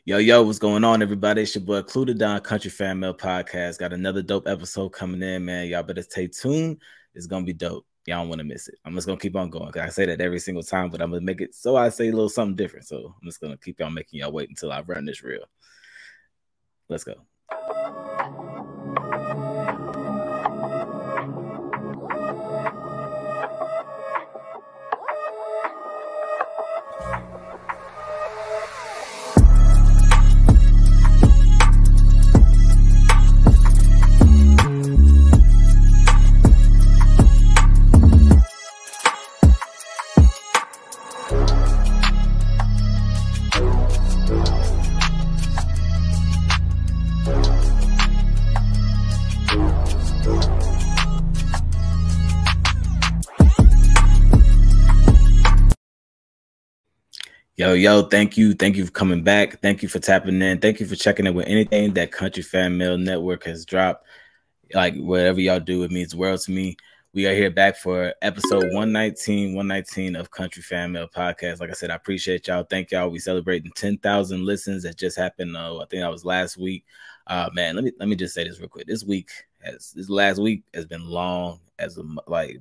Yo, what's going on, everybody? It's your boy KlueDaDon, Kountry Fan Mai Podcast. Got another dope episode coming in, man. Y'all better stay tuned. It's gonna be dope. Y'all don't want to miss it. I'm just gonna keep on going. I say that every single time, but I'm gonna make it so I say a little something different. So I'm just gonna keep on making y'all wait until I run this reel. Let's go. Yo, thank you for coming back. Thank you for tapping in. Thank you for checking in with anything that Kountry Fan Mai Network has dropped. Like, whatever y'all do, it means the world to me. We are here back for episode 119 of Kountry Fan Mai Podcast. Like I said, I appreciate y'all. Thank y'all. We celebrating 10,000 listens. That just happened. I think that was last week. Man, let me just say this real quick. This last week has been long as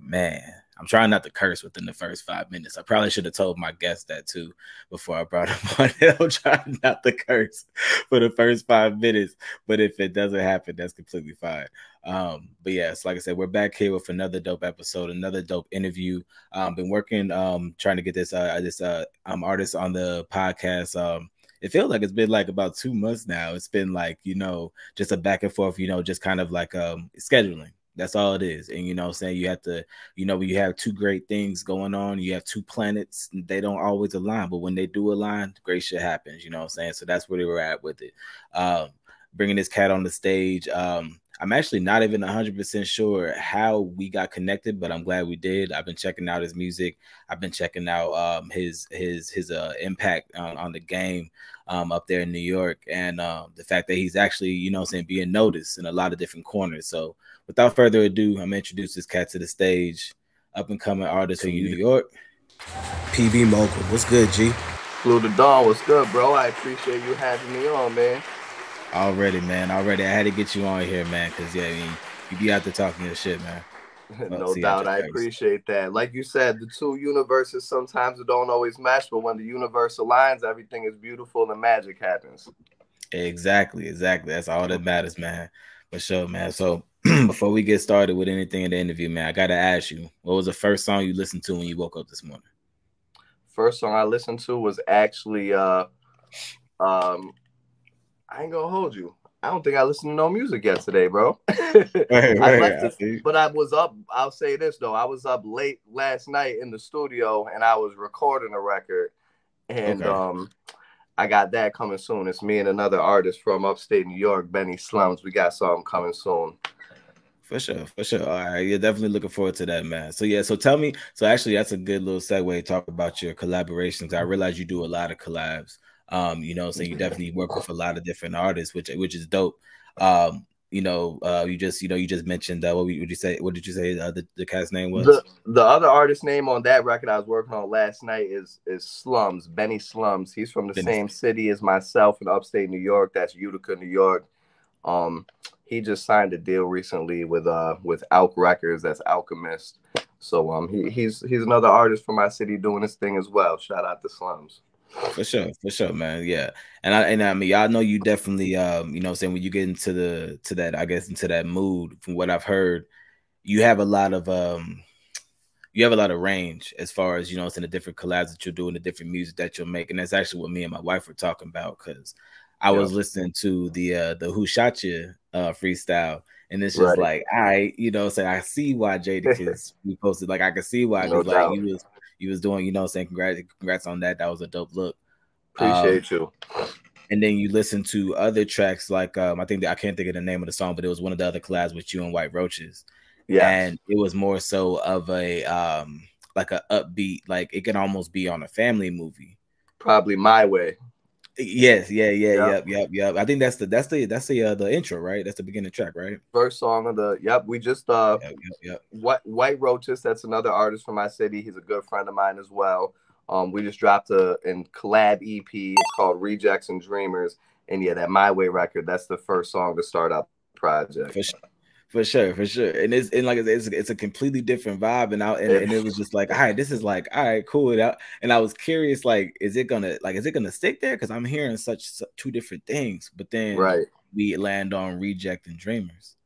man. I'm trying not to curse within the first 5 minutes. I probably should have told my guest that too before I brought him on. I'm trying not to curse for the first 5 minutes, but if it doesn't happen, that's completely fine. But yes, like I said, we're back here with another dope episode, another dope interview. Been working, trying to get this artist on the podcast. It feels like it's been like about 2 months now. It's been like, just a back and forth, just kind of like scheduling. That's all it is. And, saying you have to, when you have two great things going on, you have two planets, they don't always align. But when they do align, great shit happens, So that's where they were at with it. Bringing this cat on the stage. I'm actually not even 100% sure how we got connected, but I'm glad we did. I've been checking out his music. I've been checking out his impact on the game up there in New York, and the fact that he's actually, being noticed in a lot of different corners. So without further ado, I'm gonna introduce this cat to the stage. Up and coming artist in New York, PB Mogul. What's good, G? KlueDaDon, what's good, bro? I appreciate you having me on, man. Already. I had to get you on here, man, because you be out there talking your shit, man. No doubt, I appreciate that. Like you said, the two universes sometimes don't always match, but when the universe aligns, everything is beautiful and magic happens. Exactly. That's all that matters, man. For sure, man. So before we get started with anything in the interview, man, I gotta ask you, what was the first song you listened to when you woke up this morning? First song I listened to was actually I ain't gonna hold you. I don't think I listened to no music yesterday, bro. But I was up. I'll say this though. I was up late last night in the studio and I was recording a record, and I got that coming soon. It's me and another artist from upstate New York, Benny Slums. We got something coming soon. For sure. All right, you're definitely looking forward to that, man. So yeah, so tell me. So actually, that's a good little segue to talk about your collaborations. I realize you do a lot of collabs. So you definitely work with a lot of different artists, which is dope. You just mentioned what did you say? What did you say the cat's name was? The other artist name on that record I was working on last night is Slums, Benny Slums. He's from the same city as myself in upstate New York. That's Utica, New York. He just signed a deal recently with Alk Records. That's Alchemist. So he's another artist from my city doing his thing as well. Shout out to Slums. For sure, man. Yeah. And I mean, y'all know you definitely, when you get into that mood, from what I've heard, you have a lot of range as far as, in the different collabs that you're doing, the different music that you'll make. And that's actually what me and my wife were talking about, because I was listening to the Who Shot You freestyle. And it's just like, I see why Jadakiss reposted. Like, I can see why, because he was doing, saying congrats on that. That was a dope look. Appreciate you. And then you listen to other tracks like I can't think of the name of the song, but it was one of the other collabs with you and WhiteRoaches. Yeah. And it was more so of a like a upbeat, like it can almost be on a family movie. Probably My Way. Yes, yep. I think that's the intro, right? That's the beginning track, right? First song of the we just WhiteRoaches, that's another artist from my city. He's a good friend of mine as well. We just dropped a collab EP. It's called Rejects and Dreamers. And yeah, that My Way record, that's the first song to start out the project. For sure. And it's a completely different vibe. And it was just like, all right, this is like, all right, cool. And I was curious, like, is it gonna stick there? Because I'm hearing such two different things. But then we land on Reject and Dreamers.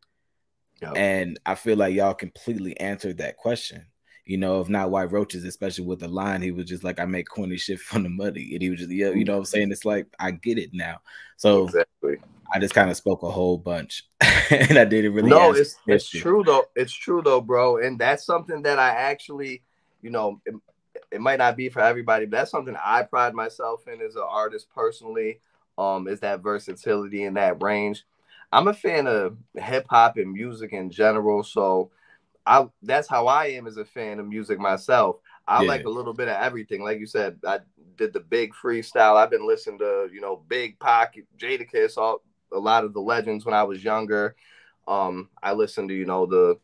Yep. And I feel like y'all completely answered that question. You know, if not WhiteRoaches, especially with the line, he was just like, I make corny shit from the muddy. And he was just, yeah, you know what I'm saying? It's like, I get it now. So exactly. I just kind of spoke a whole bunch. And I didn't really. No, it's true though. It's true though, bro. And that's something that I actually, you know, it might not be for everybody, but that's something I pride myself in as an artist personally, is that versatility and that range. I'm a fan of hip hop and music in general. So that's how I am as a fan of music myself. I like a little bit of everything. Like you said, I did the big freestyle. I've been listening to, you know, Big Pac, Jadakiss, a lot of the legends when I was younger. I listened to, you know, the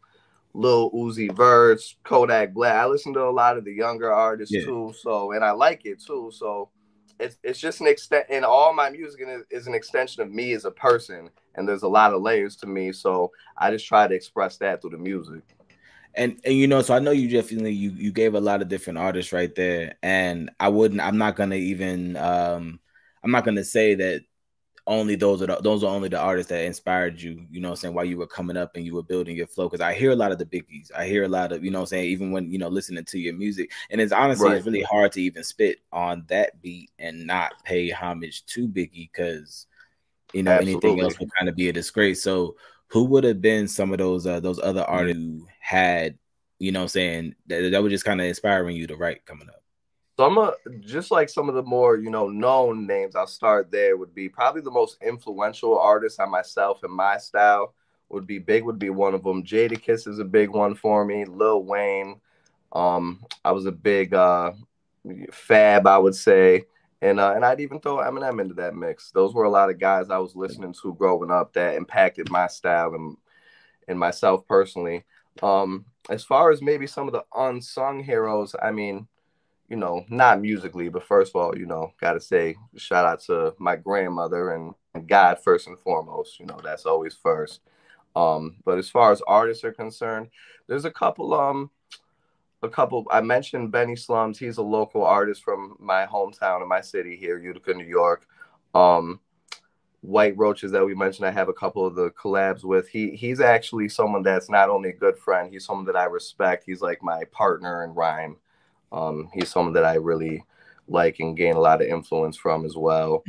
Lil Uzi Verts, Kodak Black. I listened to a lot of the younger artists too. So, and I like it too. So it's just an extent, and all my music is an extension of me as a person. And there's a lot of layers to me. So I just try to express that through the music. And you know, so I know you definitely you gave a lot of different artists right there, and I'm not gonna say that only those are only the artists that inspired you, you know what I'm saying, while you were coming up and you were building your flow. Because I hear a lot of the biggies. I hear a lot of, you know what I'm saying, even when, you know, listening to your music. And it's honestly, it's really hard to even spit on that beat and not pay homage to Biggie, because, you know, anything else would kind of be a disgrace. So who would have been some of those other artists who had, you know what I'm saying, that were just kind of inspiring you to write coming up? So just like some of the more, you know, known names, I'll start there, would be probably the most influential artist on myself and my style would be one of them. Jadakiss is a big one for me. Lil Wayne. I was a big Fab, I would say. And I'd even throw Eminem into that mix. Those were a lot of guys I was listening to growing up that impacted my style and myself personally. As far as maybe some of the unsung heroes, I mean, you know, not musically, but first of all, you know, got to say shout out to my grandmother and God first and foremost. You know, that's always first. But as far as artists are concerned, there's a couple. I mentioned Benny Slums. He's a local artist from my hometown in my city here, Utica, New York. WhiteRoaches that we mentioned, I have a couple of the collabs with. He's actually someone that's not only a good friend, he's someone that I respect. He's like my partner in rhyme. He's someone that I really like and gain a lot of influence from as well.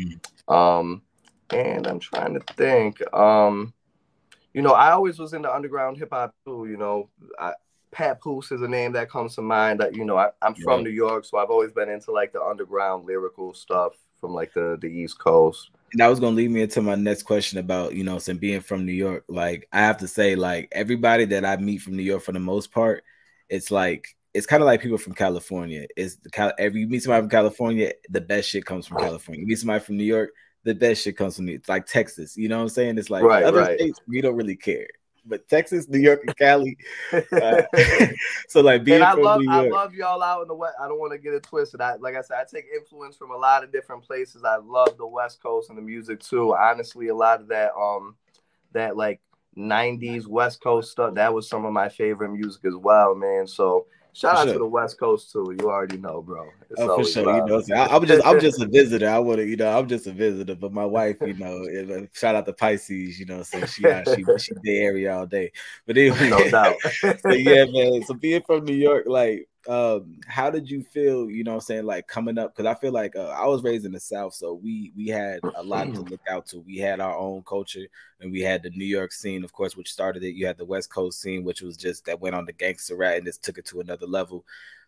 And I'm trying to think. You know, I always was into underground hip hop too. You know, Papoose is a name that comes to mind. That, you know, I'm from New York, so I've always been into like the underground lyrical stuff from like the East Coast. And that was gonna lead me into my next question about, you know, some being from New York. Like, I have to say, like, everybody that I meet from New York, for the most part, it's like, it's kind of like people from California. If you meet somebody from California, the best shit comes from California. You meet somebody from New York, the best shit comes from New York. It's like Texas. You know what I'm saying? It's like other states, we don't really care. But Texas, New York, and Cali. So like being from New York. I love y'all out in the West. I don't want to get it twisted. Like I said, I take influence from a lot of different places. I love the West Coast and the music too. Honestly, a lot of that like 90s West Coast stuff, that was some of my favorite music as well, man. So shout out to the West Coast too. You already know, bro. For sure. You know, I'm just a visitor. I'm just a visitor. But my wife, you know, shout out to Pisces. You know, so she Bay Area all day. But anyway, no doubt. So yeah, man. So being from New York, like, how did you feel? You know what I'm saying, like coming up, because I feel like I was raised in the South, so we had a lot to look out to. We had our own culture, and we had the New York scene, of course, which started it. You had the West Coast scene, which was just that went on the gangster rap and just took it to another level.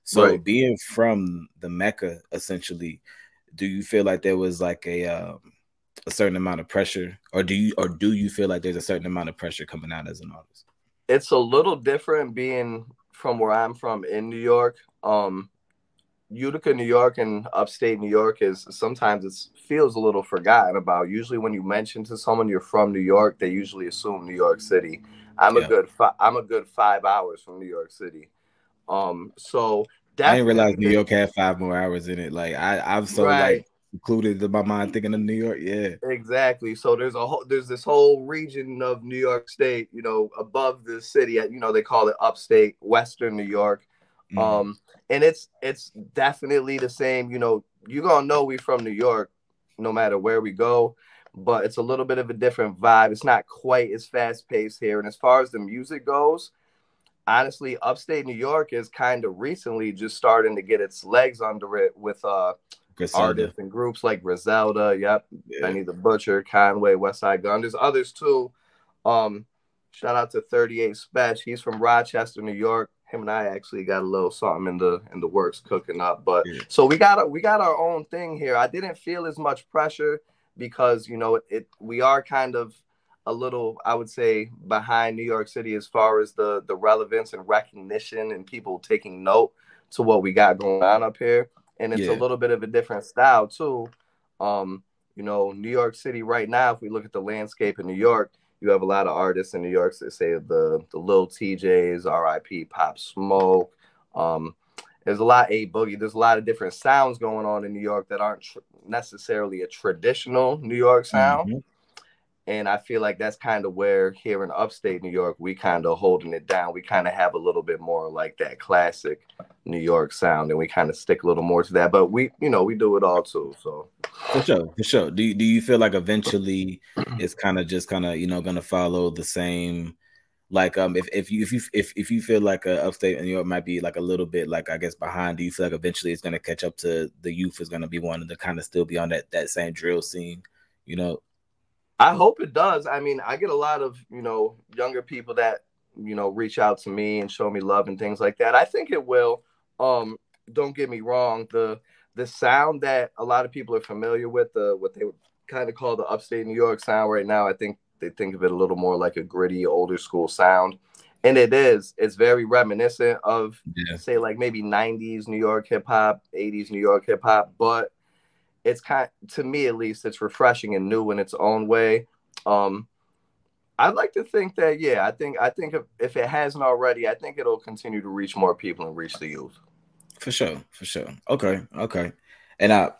So being from the Mecca, essentially, do you feel like there was like a certain amount of pressure, or do you feel like there's a certain amount of pressure coming out as an artist? It's a little different being from where I'm from in New York. Utica, New York, and upstate New York is sometimes it feels a little forgotten about. Usually when you mention to someone you're from New York, they usually assume New York City. I'm a good 5 hours from New York City. So I didn't realize New Definitely. York had 5 more hours in it. Like I'm so Right. like included in my mind thinking of New York. Yeah. Exactly. So there's this whole region of New York State, above the city. They call it upstate, Western New York. Mhm. And it's definitely the same. You're gonna know we from New York, no matter where we go. But it's a little bit of a different vibe. It's not quite as fast paced here. And as far as the music goes, honestly, upstate New York is kind of recently just starting to get its legs under it with Griselda. artists and groups like Griselda, yep, Yeah. Benny the Butcher, Conway, West Side Gun. There's others too. Um, Shout out to 38 Special. He's from Rochester, New York. Him and I actually got a little something in the works cooking up. But Yeah. so we got our own thing here. I didn't feel as much pressure because we are kind of a little, I would say, behind New York City as far as the relevance and recognition and people taking note to what we got going on up here. And it's a Yeah. little bit of a different style too. New York City right now, if we look at the landscape in New York, you have a lot of artists in New York that say the Lil TJs, R.I.P. Pop Smoke. There's a lot A Boogie. There's a lot of different sounds going on in New York that aren't necessarily a traditional New York sound. Mhm. And I feel like that's kind of where here in upstate New York, we kind of holding it down. We kind of have a little bit more like that classic New York sound, and we kind of stick a little more to that. But we do it all too. So For sure, for sure. Do you feel like eventually it's kind of gonna follow the same, like if you feel like upstate New York might be like a little bit like, I guess, behind, do you feel like eventually it's gonna catch up to the youth, is gonna be wanting to kind of still be on that same drill scene, you know? I hope it does. I mean, I get a lot of, younger people that, reach out to me and show me love and things like that. I think it will. Don't get me wrong. The sound that a lot of people are familiar with, what they would kind of call the upstate New York sound right now, I think they think of it a little more like a gritty, older school sound. And it is. It's very reminiscent of, Yeah. say, like maybe 90s New York hip hop, 80s New York hip hop, but it's to me at least, it's refreshing and new in its own way. I'd like to think that, yeah, I think if it hasn't already, I think it'll continue to reach more people and reach the youth. For sure, for sure. Okay. And I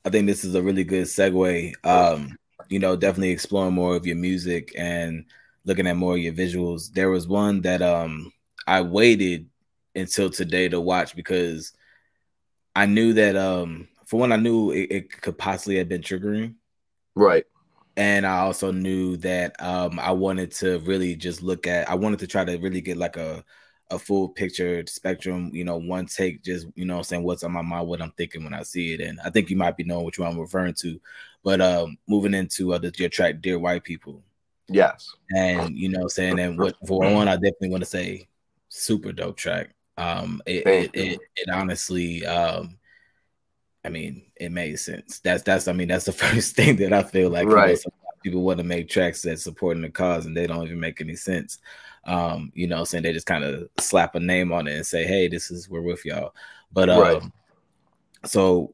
think this is a really good segue. Definitely exploring more of your music and looking at more of your visuals. There was one that I waited until today to watch because I knew that for one, I knew it could possibly have been triggering. Right. And I also knew that I wanted to really just I wanted to try to really get like a full picture spectrum, one take, just, saying what's on my mind, what I'm thinking when I see it. And I think you might be knowing which one I'm referring to. But moving into your track, Dear White People. Yes. And, saying, and what, for one, I definitely want to say super dope track. It honestly, I mean, it made sense. That's the first thing that I feel like, right. Some people want to make tracks that supporting the cause and they don't even make any sense. Saying they just kind of slap a name on it and say, hey, we're with y'all. But right. So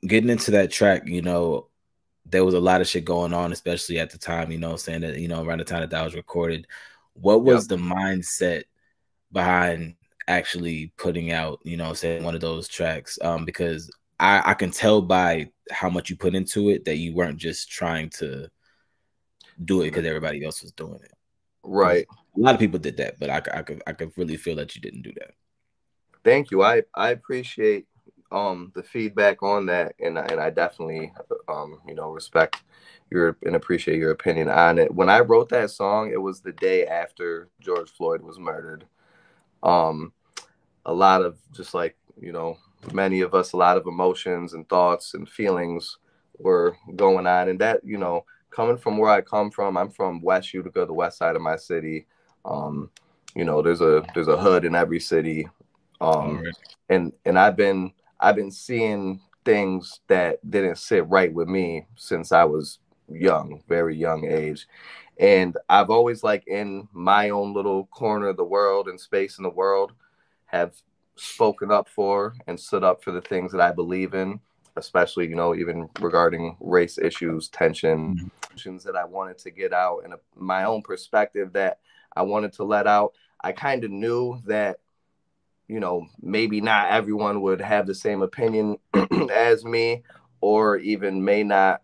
getting into that track, there was a lot of shit going on, especially at the time, saying that, around the time that was recorded. What was the mindset behind actually putting out, saying one of those tracks? Because I can tell by how much you put into it that you weren't just trying to do it because everybody else was doing it. Right. A lot of people did that, but I could really feel that you didn't do that. Thank you. I appreciate the feedback on that, and I definitely respect and appreciate your opinion on it. When I wrote that song, it was the day after George Floyd was murdered. A lot of, just like, many of us, a lot of emotions and thoughts and feelings were going on. And that, coming from where I come from, I'm from West Utica, the west side of my city. There's a hood in every city. And I've been seeing things that didn't sit right with me since I was young, very young age. And I've always, like, in my own little corner of the world and space in the world, have spoken up for and stood up for the things that I believe in, especially, even regarding race issues, tensions that I wanted to get out, and my own perspective that I wanted to let out. I kind of knew that, maybe not everyone would have the same opinion as me, or even may not,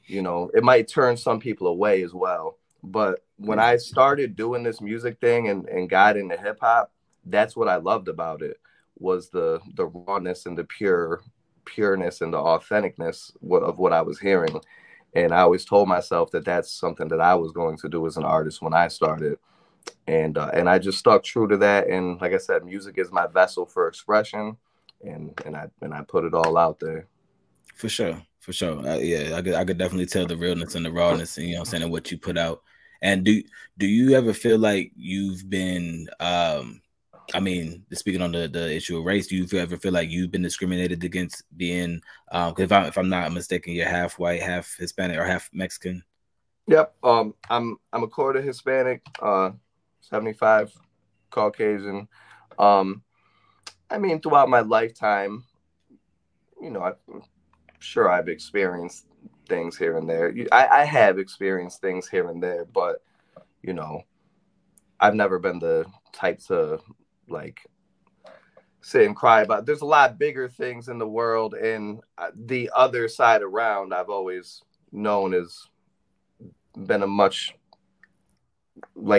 it might turn some people away as well. But when I started doing this music thing and got into hip hop, that's what I loved about it, was the rawness and the pureness and the authenticness of what I was hearing. And I always told myself that that's something that I was going to do as an artist when I started. And I just stuck true to that. And like I said, music is my vessel for expression, and I put it all out there. For sure. Yeah, I could definitely tell the realness and the rawness, and saying what you put out. And do you ever feel like you've been speaking on the issue of race, do you ever feel like you've been discriminated against being because if I'm not mistaken, you're half white, half Hispanic, or half Mexican? Yep. I'm a quarter Hispanic, 75 Caucasian. Throughout my lifetime, I'm sure I've experienced things here and there. I have experienced things here and there, but I've never been the type to like sit and cry about. There's a lot bigger things in the world, and the other side around I've always known has been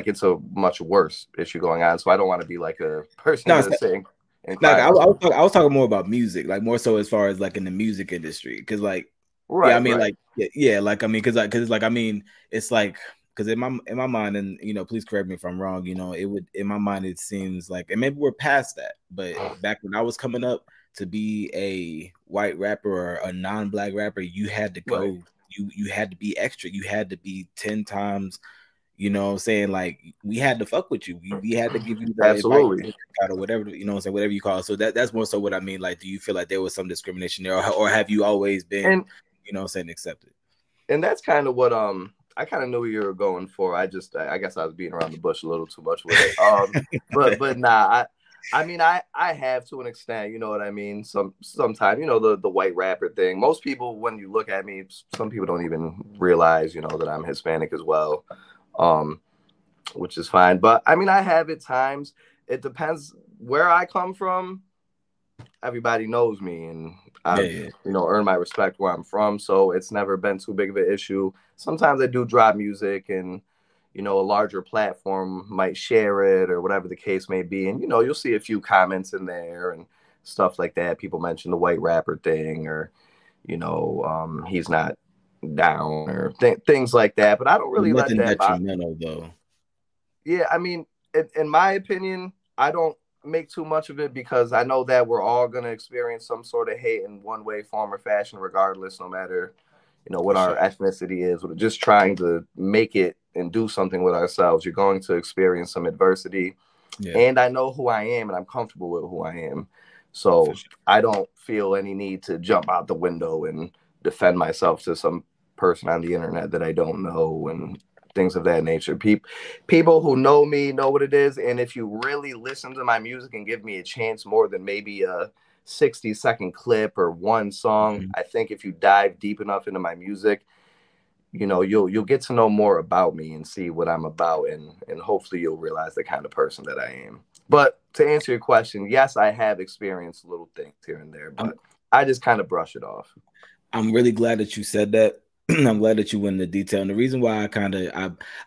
it's a much worse issue going on. So I don't want to be like a person that's saying. I was talking more about music, like more so as far as like in the music industry, because like it's like, because in my mind, and please correct me if I'm wrong, in my mind it seems like, and maybe we're past that, but back when I was coming up, to be a white rapper or a non-black rapper, you had to go, you had to be extra, you had to be 10 times, like we had to fuck with you, we had to give you that absolutely or whatever, whatever you call it. So that's more so what I mean. Like, do you feel like there was some discrimination there, or have you always been accepted? And that's kind of what I kind of knew you were going for. I guess I was beating around the bush a little too much with it. But nah, I have to an extent, you know what I mean? Sometimes, the white rapper thing. Most people, when you look at me, some people don't even realize, that I'm Hispanic as well, which is fine. But I have at times. It depends where I come from. Everybody knows me, and I've earned my respect where I'm from, so it's never been too big of an issue. Sometimes I do drop music, and a larger platform might share it or whatever the case may be, and you'll see a few comments in there and stuff like that. People mention the white rapper thing, or he's not down, or things like that. But I don't really let that detrimental though. Yeah, in my opinion, I don't make too much of it, because I know that we're all going to experience some sort of hate in one way, form, or fashion, regardless, no matter, what our ethnicity is. We're just trying to make it and do something with ourselves. You're going to experience some adversity. Yeah. And I know who I am, and I'm comfortable with who I am. So I don't feel any need to jump out the window and defend myself to some person on the internet that I don't know, and things of that nature. People who know me know what it is. And if you really listen to my music and give me a chance more than maybe a 60-second clip or one song, I think if you dive deep enough into my music, you'll get to know more about me and see what I'm about. And hopefully you'll realize the kind of person that I am. But to answer your question, yes, I have experienced little things here and there, but I just kind of brush it off. I'm really glad that you said that. I'm glad that you went into detail. And the reason why I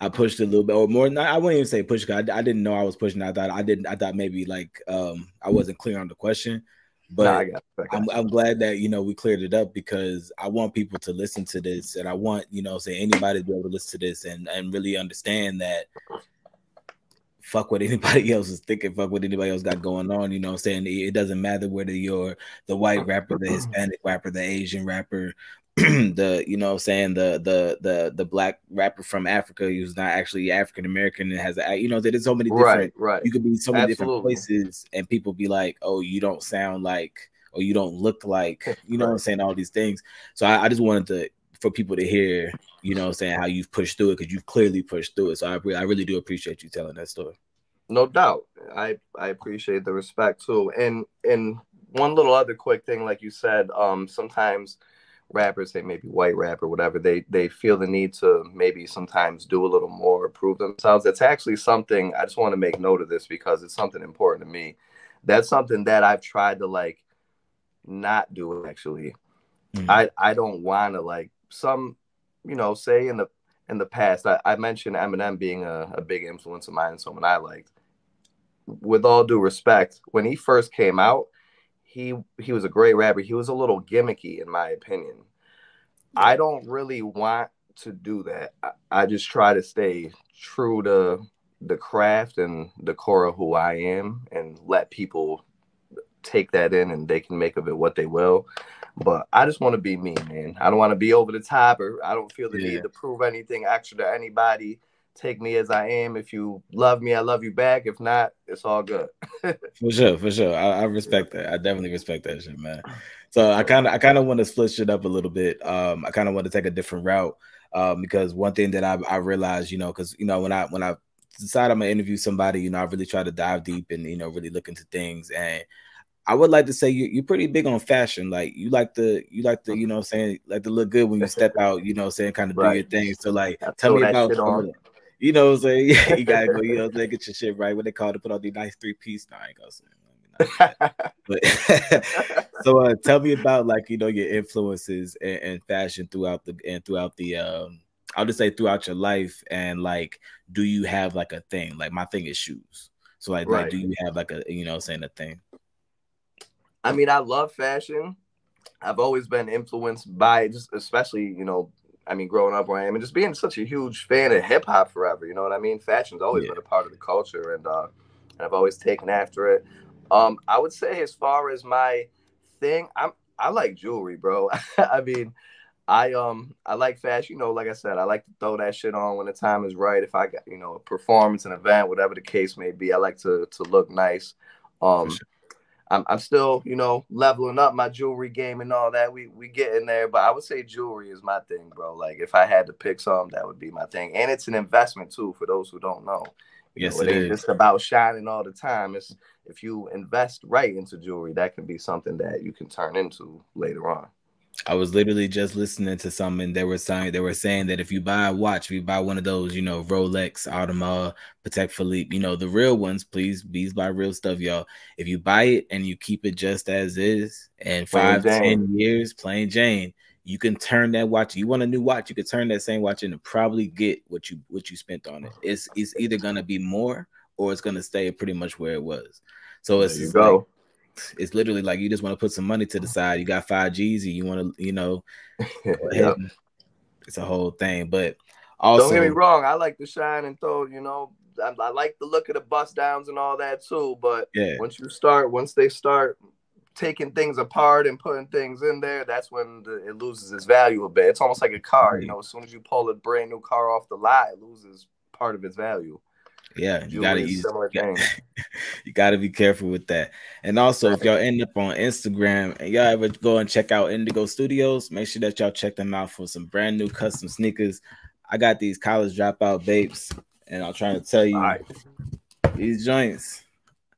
pushed a little bit, or more, I wouldn't even say push, because I didn't know I was pushing. I thought maybe like I wasn't clear on the question. But I got I'm glad that we cleared it up, because I want people to listen to this, and I want anybody to be able to listen to this and really understand that fuck what anybody else is thinking, fuck what anybody else got going on. It doesn't matter whether you're the white rapper, the Hispanic rapper, the Asian rapper, the the black rapper from Africa who's not actually African American and has there's so many different you could be so many different places, and people be like, oh, you don't sound like, or you don't look like, all these things. So I just wanted for people to hear how you've pushed through it, because you've clearly pushed through it. So I really do appreciate you telling that story. No doubt. I appreciate the respect too. And one little other quick thing, like you said, sometimes rappers, they may be white rap or whatever, they feel the need to maybe sometimes do a little more, prove themselves. It's actually something, I just want to make note of this because it's something important to me. that's something that I've tried to like not do actually. I don't want to like some, you know, say in the past, I mentioned Eminem being a big influence of mine and someone I liked. With all due respect, when he first came out, he was a great rapper. He was a little gimmicky in my opinion. I don't really want to do that. I just try to stay true to the craft and the core of who I am and let people take that in and they can make of it what they will. But I just want to be me, man. I don't want to be over the top, or I don't feel the need to prove anything extra to anybody. Take me as I am. If you love me, I love you back. If not, it's all good. For sure. I respect that. I definitely respect that shit, man. So I kind of want to split shit up a little bit. I kind of want to take a different route because one thing that I realized, you know, because you know when I decide I'm gonna interview somebody, you know, I really try to dive deep and you know really look into things. And I would like to say you're pretty big on fashion. Like you like the you know what I'm saying, like to look good when you step out, you know what I'm saying, kind of do your thing. So like tell me about some of the, you know what I'm saying? Yeah, you gotta go, you know what I'm saying, get your shit right. What they call it, put on the nice 3-piece. No, I ain't gonna say. But so tell me about like, you know, your influences and fashion throughout the I'll just say throughout your life, and like do you have like a thing? Like my thing is shoes. So like do you have like a, you know what I'm saying, a thing? I mean, I love fashion. I've always been influenced by just, especially, you know, I mean, growing up where I am and just being such a huge fan of hip hop forever. You know what I mean? Fashion's always been a part of the culture, and I've always taken after it. I would say as far as my thing, I like jewelry, bro. I mean, I like fashion. You know, like I said, I like to throw that shit on when the time is right. If I got, you know, a performance, an event, whatever the case may be, I like to look nice. I'm still, you know, leveling up my jewelry game and all that. We get in there, but I would say jewelry is my thing, bro. Like if I had to pick some, that would be my thing. And it's an investment too, for those who don't know. Yes, it ain't just about shining all the time. It's if you invest right into jewelry, that can be something that you can turn into later on. I was literally just listening to something. They were saying that if you buy a watch, if you buy one of those, you know, Rolex, Audemars, Patek Philippe, you know, the real ones, please buy real stuff, y'all. If you buy it and you keep it just as is, and 5-10 years, plain Jane, you can turn that watch. You want a new watch, you can turn that same watch in and probably get what you spent on it. It's either gonna be more or it's gonna stay pretty much where it was. So it's just like, it's literally like you just want to put some money to the side. You got 5 G's and you want to, you know, go ahead. It's a whole thing. But also, don't get me wrong, I like to shine and throw, you know, I like the look of the bust downs and all that too. But once they start taking things apart and putting things in there, that's when it loses its value a bit. It's almost like a car, you know, as soon as you pull a brand new car off the lot, it loses part of its value. Yeah, you gotta use similar things. You gotta be careful with that. And also, if y'all end up on Instagram and y'all ever go and check out Indigo Studios, make sure that y'all check them out for some brand new custom sneakers. I got these college dropout babes, and I'm trying to tell you, these joints.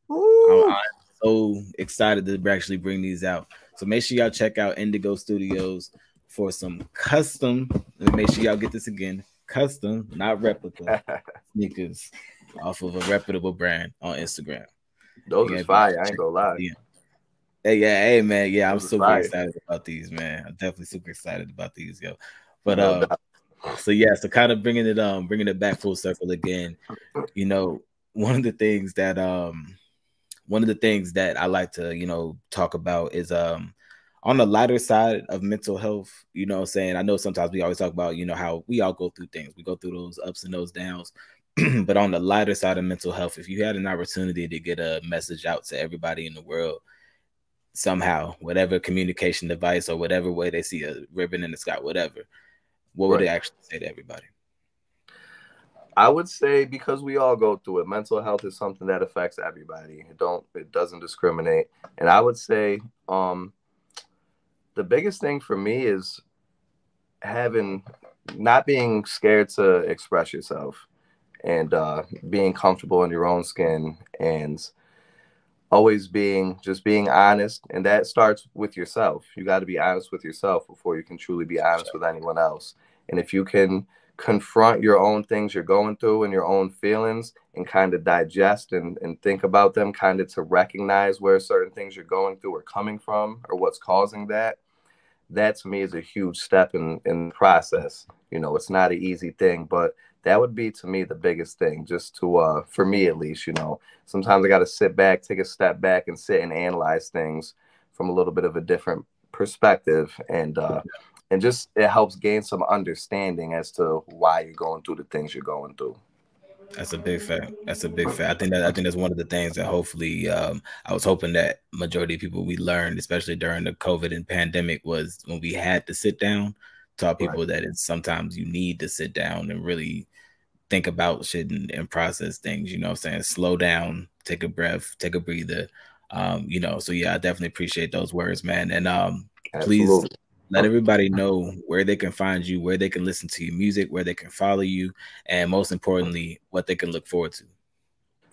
I'm so excited to actually bring these out. So make sure y'all check out Indigo Studios for some custom. Let me make sure y'all get this again: custom, not replica sneakers off of a reputable brand on Instagram. Those are fire. I ain't gonna lie. Hey man, yeah, I'm super excited about these, man. I'm definitely super excited about these, yo. But so kind of bringing it back full circle again. You know, one of the things that I like to, you know, talk about is on the lighter side of mental health. You know what I'm saying? I know sometimes we always talk about, you know, how we all go through things. We go through those ups and those downs. But on the lighter side of mental health, if you had an opportunity to get a message out to everybody in the world somehow, whatever communication device or whatever way they see a ribbon in the sky, whatever, what would they actually say to everybody? I would say, because we all go through it, mental health is something that affects everybody. It doesn't discriminate. And I would say the biggest thing for me is not being scared to express yourself. And being comfortable in your own skin, and always being honest. And that starts with yourself. You got to be honest with yourself before you can truly be honest with anyone else. And if you can confront your own things you're going through and your own feelings, and kind of digest and think about them, kind of to recognize where certain things you're going through are coming from or what's causing that. That to me is a huge step in the process. You know, it's not an easy thing, but that would be to me the biggest thing, just to for me at least. You know, sometimes I got to sit back, take a step back, and sit and analyze things from a little bit of a different perspective, and just it helps gain some understanding as to why you're going through the things you're going through. That's a big fact. That's a big fact. I think that's one of the things that hopefully I was hoping that majority of people we learned, especially during the COVID and pandemic, was when we had to sit down, taught people Right. that it's sometimes you need to sit down and really think about shit and process things, you know what I'm saying? Slow down, take a breath, take a breather. You know, so yeah, I definitely appreciate those words, man. And please Absolutely. let everybody know where they can find you, where they can listen to your music, where they can follow you, and most importantly, what they can look forward to.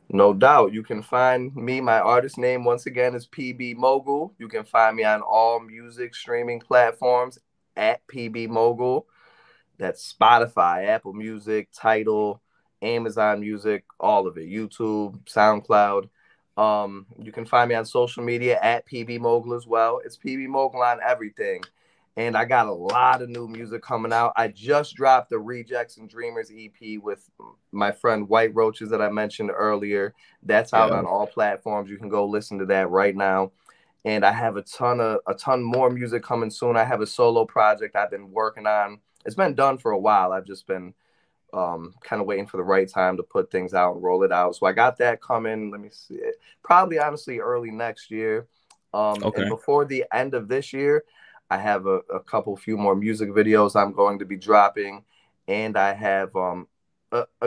No doubt. You can find me. My artist name, once again, is PB Mogul. You can find me on all music streaming platforms at PB Mogul. That's Spotify, Apple Music, Tidal, Amazon Music, all of it, YouTube, SoundCloud. You can find me on social media at PB Mogul as well. It's PB Mogul on everything. And I got a lot of new music coming out. I just dropped the Rejects and Dreamers EP with my friend WhiteRoaches that I mentioned earlier. That's out on all platforms. You can go listen to that right now. And I have a ton more music coming soon. I have a solo project I've been working on. It's been done for a while. I've just been kind of waiting for the right time to put things out and roll it out. So I got that coming. Let me see it. Probably honestly early next year. And before the end of this year, I have a few more music videos I'm going to be dropping, and I have a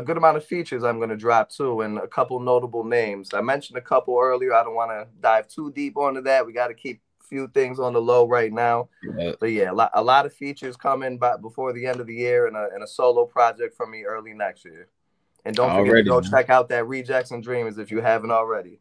good amount of features I'm going to drop too, and a couple notable names. I mentioned a couple earlier. I don't want to dive too deep onto that. We got to keep a few things on the low right now. But yeah, a lot of features coming before the end of the year, and a solo project from me early next year. And don't forget to go check out that Rejects and Dreamers if you haven't already.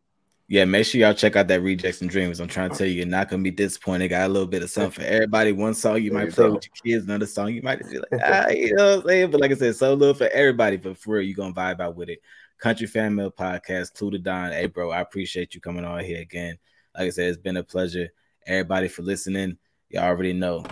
Yeah, make sure y'all check out that Rejects and Dreamers. I'm trying to tell you, you're not gonna be disappointed. Got a little bit of something for everybody. One song you might play with your kids, another song you might be like, you know what I'm saying? But like I said, so little for everybody, but for real, you're gonna vibe out with it. Kountry Fan Mai Podcast, KlueDaDon. Hey, bro, I appreciate you coming on here again. Like I said, it's been a pleasure. Everybody for listening. Y'all already know.